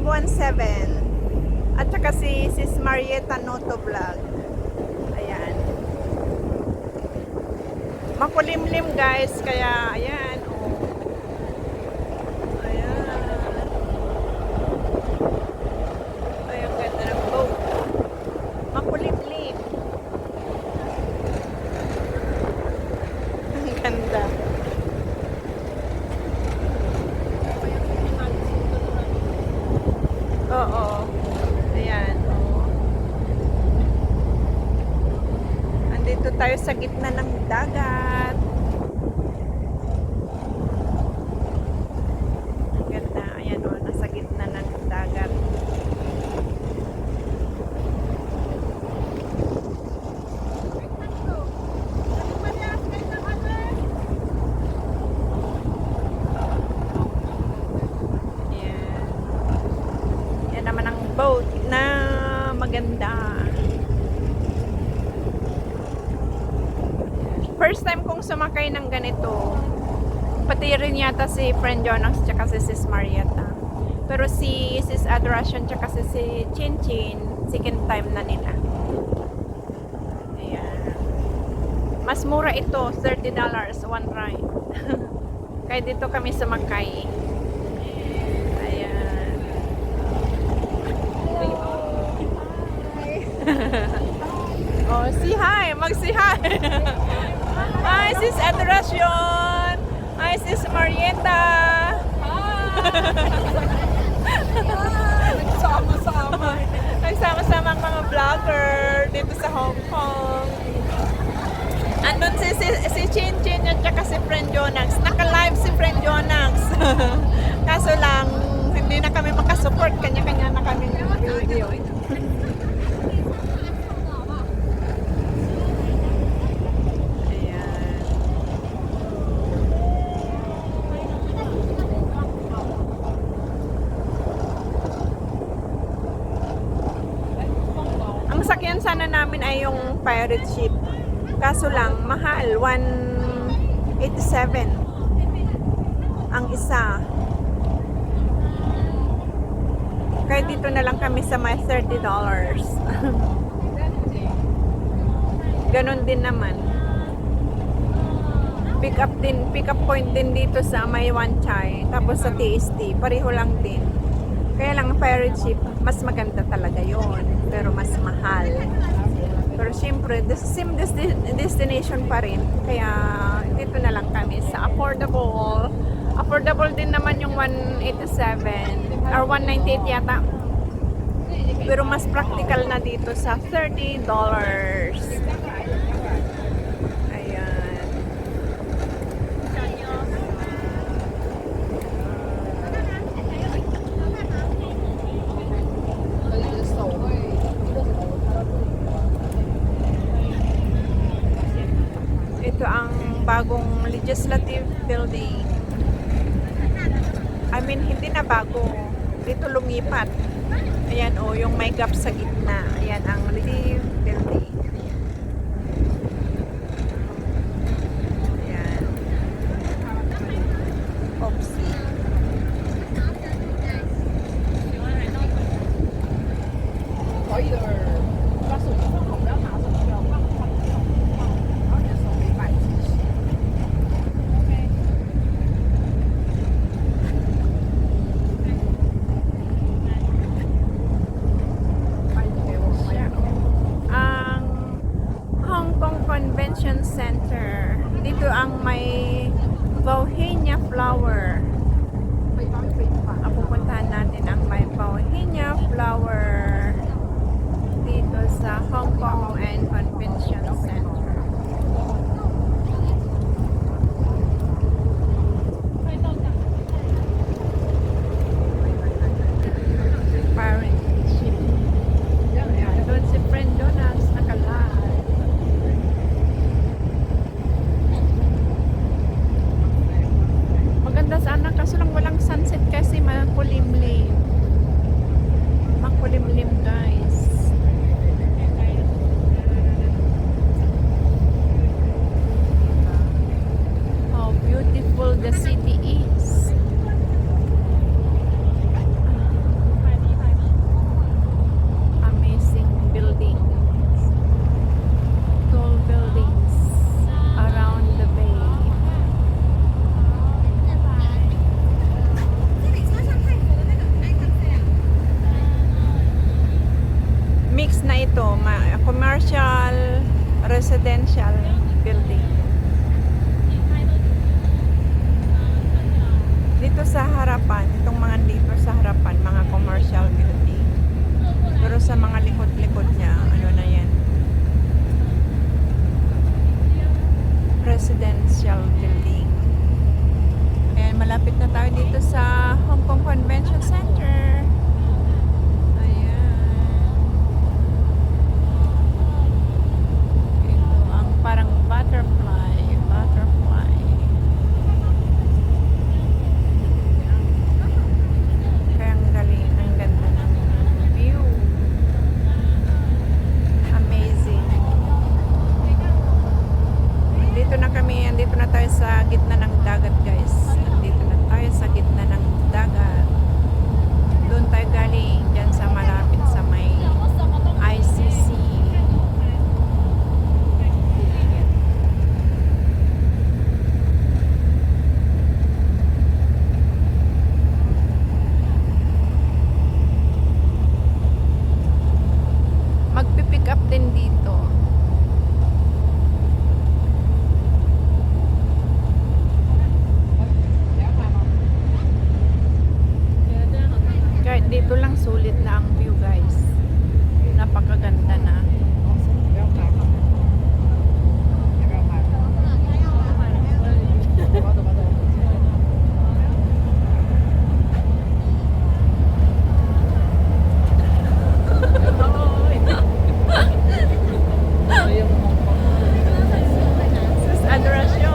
517. At saka si Sis Marieta Noto Vlog. Ayan. Makulimlim guys, kaya ayan. Oh. Ayan. Ayan, ganda ng boat. Makulimlim. Ang ganda. Oo. Ayan. Oo. Andito tayo sa gitna ng dagat. Ang ganda. Ayan o. Nasa gitna ng dagat. Ayan. Yan naman ang boat na maganda. First time kong sumakay ng ganito. Pati rin yata si friend Jonax tsaka si Sis Marieta. Pero si Sis Adoration tsaka si Chin Chin, second time na nila. Ayan. Mas mura ito, $30 one ride. Kaya dito kami sumakay. Ayan. Oh, say hi! Mag-say hi! Hi, Sis Adoration! Hi, Sis Marieta! Sama-sama. Nagsama-sama ang mga vlogger dito sa Hong Kong. Andun si Chin Chin at saka si Friend Jonax. Naka-live si Friend Jonax. Kaso lang, hindi na kami makasupport. Kanya-kanya na kami ng video. Ang sakyan sana namin ay yung pirate ship. Kaso lang, mahal. 187 ang isa. Kaya dito na lang kami sa may $30. Ganon din naman. Pick up point din dito sa may Wan Chai. Tapos sa TST, pareho lang din. Kaya lang pirate ship, mas maganda talaga yon, pero mas mahal. Pero syempre, the same destination pa rin. Kaya dito na lang kami sa affordable. Affordable din naman yung 187 or 198 yata. Pero mas practical na dito sa $30. Ayan. Ito ang bagong legislative building. I mean, hindi na bago. Dito lumipat. Ayan o, yung may gap sa gitna. Ayan ang legislative building. Ayan. Oopsie. residential building. Dito sa harapan, itong mga dito sa harapan, mga commercial building. Pero sa mga likod-likod niya, ano na yan? Residential building. Ayan, malapit na tayo dito sa Hong Kong Convention Center. Ayan. Ito ang parang butterfly. Kaya ang galing, ang ganda ng view. Amazing. Andito na tayo sa gitna ng dagat, guys. Andito na tayo sa gitna ng dagat. Doon tayo galing, dyan sa malapit sa may ICC. Magpipick up din dito. Kahit dito lang sulit na ang view, guys. Napakaganda na. Sus Adoracion.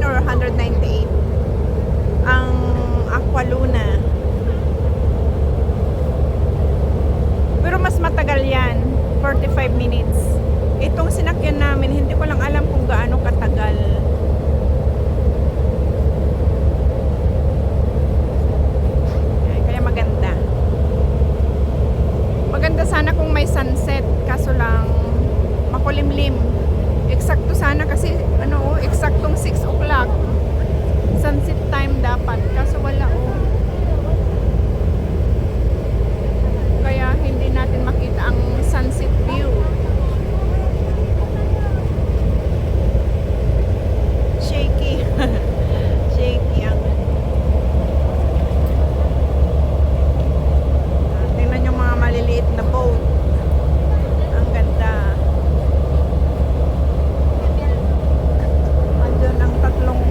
Or 198 ang Aqualuna, pero mas matagal yan, 45 minutes. Itong sinakyan namin, hindi ko lang alam kung gaano katagal. Kaya maganda sana kung may sunset, kaso lang makulimlim. Eksakto sana kasi eksaktong 6 o'clock sunset time dapat, kaso wala kaya hindi natin makita ang sunset view. Shaky. Shaky ang tingnan yung mga maliliit na boat. Ang ganda. Tatlong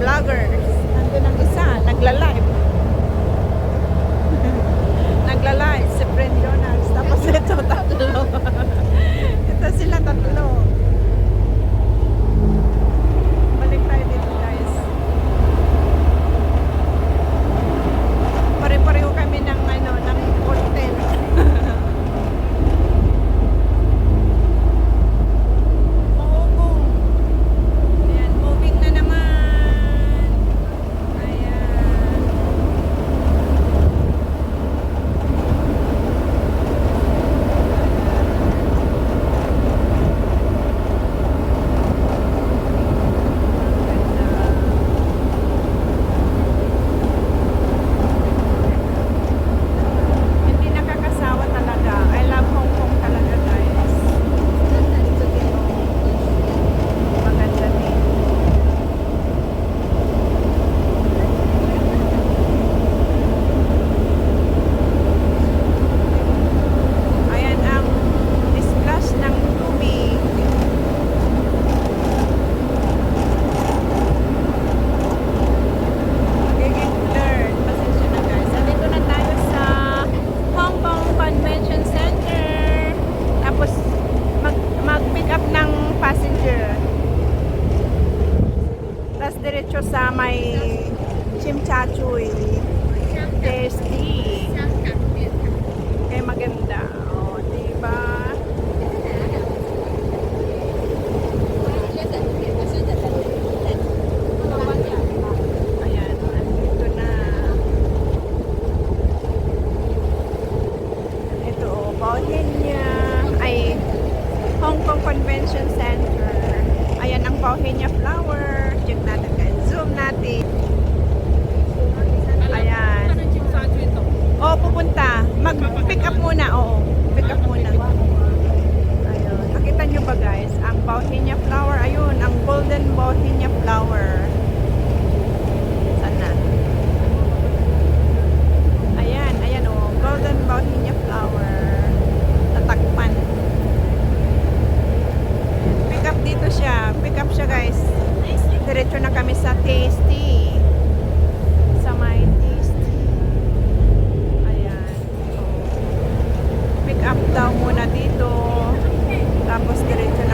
vloggers. Nandun ang isa, nagla-live. Nagla-live si Friend Jonas. Convention Center. Ayan ang Bauhinia Flower. Check natin guys. Zoom natin. Ayan. Oo, pupunta. Mag-pick up muna. Oo, pick up muna. Ayun. Nakita nyo ba guys? Ang Bauhinia Flower. Ayun, ang Golden Bauhinia Flower. Sana. Ayan, ayan o. Golden Bauhinia Flower. Tatakpan. Pick up dito siya. Pick up siya guys. Diretso na kami sa Tasty. Sa may Tasty. Ayan. So, pick up daw muna dito. Tapos diretso na